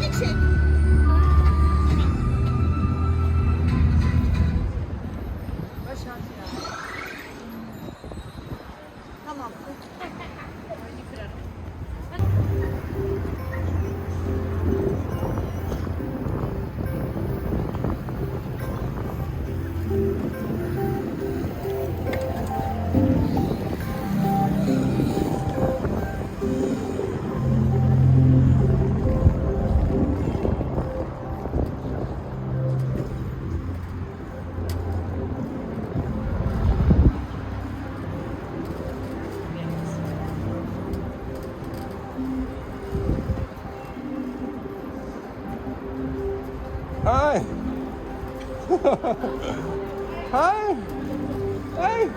beni çek. Başar ya. Tamam. Hi. Hi. Hey.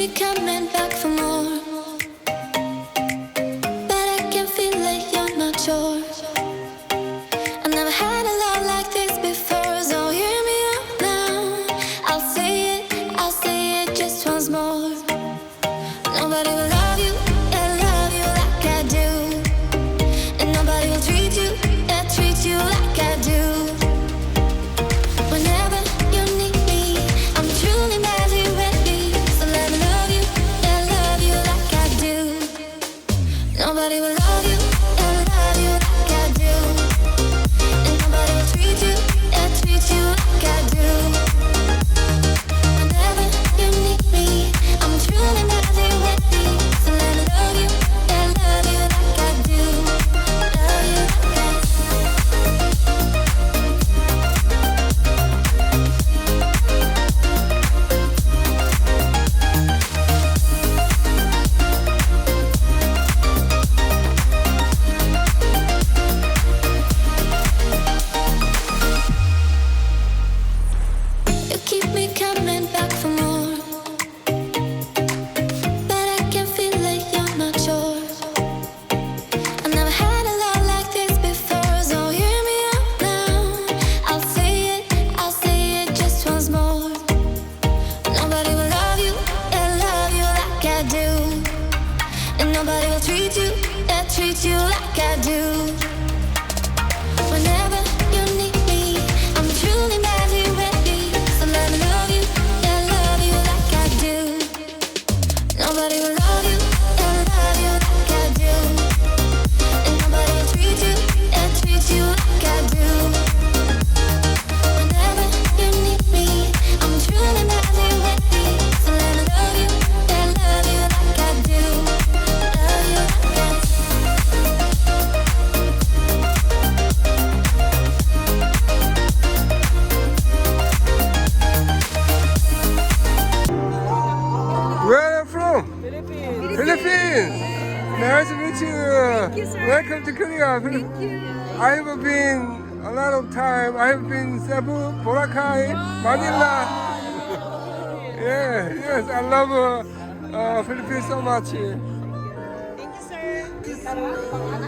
me coming back for more, but I can feel like you're not sure. I never had a love like this before, so hear me out now. I'll say it just once more. Nobody will love you and love you like I do, and nobody will treat you and treat you like I do. Whenever you need me, I'm truly madly ready. So let me love you and love you like I do. Nobody will love you and love you like I do, and nobody will treat you and treat you like I do. Whenever you need me, I'm truly madly ready. So let me love you and love you like I do. Love you like I do. You keep me coming back for more, but I can feel like you're not sure. I never had a love like this before, so hear me out now. I'll say it just once more. Nobody will love you and love you like I do, and nobody will treat you and treat you like I do. Whenever you need me, I'm truly madly ready. So let me love you and love you like I do. Nobody will love you and love you like I do, and nobody will treat you and treat you like I do. Whenever you need me, I'm truly madly ready. So let me love you and love you like I do. Love you like I do. Where are you from? Philippines. Philippines. Nice to meet you. you, sir. Welcome to Korea. Thank you. I have been a lot of time. I have been Cebu, Boracay, Manila. Yes, I love Philippines so much. Thank you, sir.